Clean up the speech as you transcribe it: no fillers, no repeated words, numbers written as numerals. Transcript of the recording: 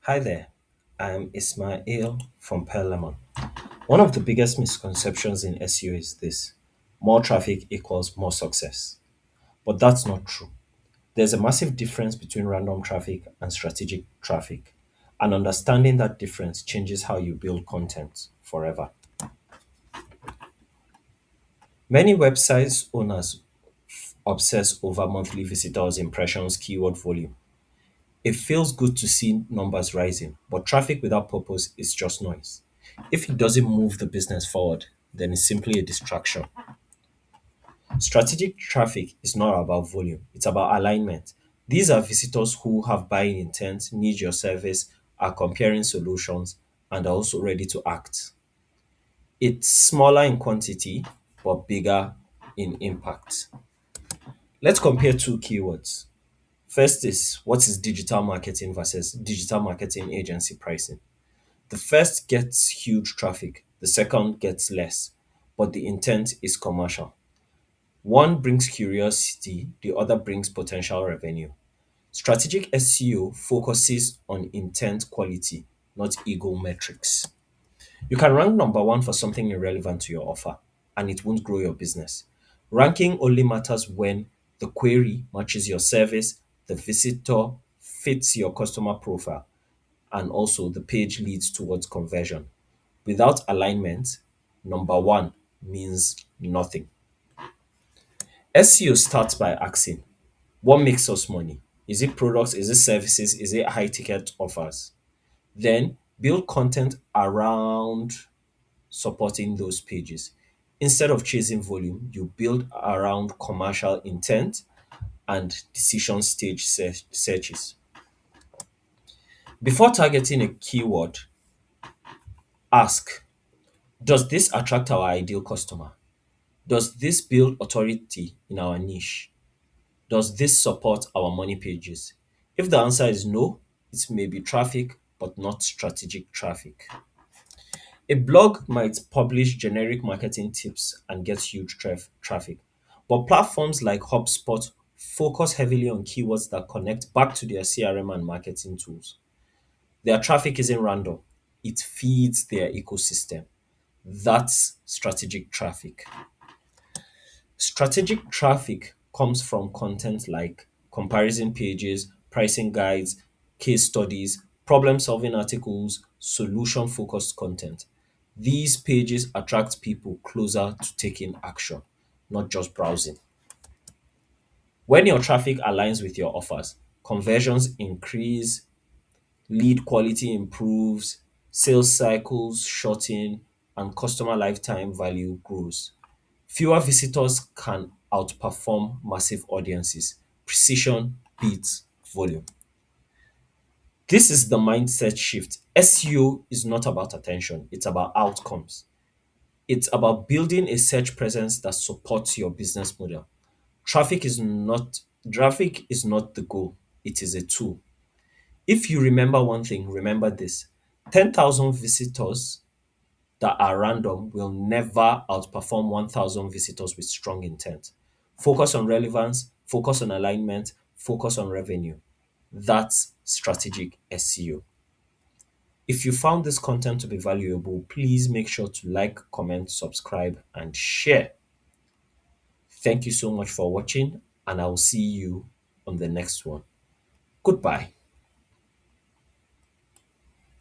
Hi there, I'm Ismail from Perlamon. One of the biggest misconceptions in SEO is this: more traffic equals more success. But that's not true. There's a massive difference between random traffic and strategic traffic, and understanding that difference changes how you build content forever. Many websites owners obsess over monthly visitors, impressions, keyword volume. It feels good to see numbers rising, but traffic without purpose is just noise. If it doesn't move the business forward, then it's simply a distraction. Strategic traffic is not about volume, it's about alignment. These are visitors who have buying intent, need your service, are comparing solutions, and are also ready to act. It's smaller in quantity, but bigger in impact. Let's compare two keywords. First is what is digital marketing versus digital marketing agency pricing. The first gets huge traffic, the second gets less, but the intent is commercial. One brings curiosity, the other brings potential revenue. Strategic SEO focuses on intent quality, not ego metrics. You can rank number one for something irrelevant to your offer, and it won't grow your business. Ranking only matters when the query matches your service, the visitor fits your customer profile, and also the page leads towards conversion. Without alignment, number one means nothing. SEO starts by asking, what makes us money? Is it products? Is it services? Is it high ticket offers? Then build content around supporting those pages. Instead of chasing volume, you build around commercial intent and decision stage searches. Before targeting a keyword, ask, does this attract our ideal customer? Does this build authority in our niche? Does this support our money pages? If the answer is no, it may be traffic, but not strategic traffic. A blog might publish generic marketing tips and get huge traffic, but platforms like HubSpot focus heavily on keywords that connect back to their CRM and marketing tools. Their traffic isn't random, it feeds their ecosystem. That's strategic traffic. Strategic traffic comes from content like comparison pages, pricing guides, case studies, problem solving articles, solution focused content. These pages attract people closer to taking action, not just browsing. When your traffic aligns with your offers, conversions increase, lead quality improves, sales cycles shorten, and customer lifetime value grows. Fewer visitors can outperform massive audiences. Precision beats volume. This is the mindset shift. SEO is not about attention, it's about outcomes. It's about building a search presence that supports your business model. Traffic is not traffic is not the goal, it is a tool. If you remember one thing, remember this. 10,000 visitors that are random will never outperform 1,000 visitors with strong intent. Focus on relevance, focus on alignment, focus on revenue. That's strategic SEO. If you found this content to be valuable, please make sure to like, comment, subscribe, and share. Thank you so much for watching, and I will see you on the next one. Goodbye.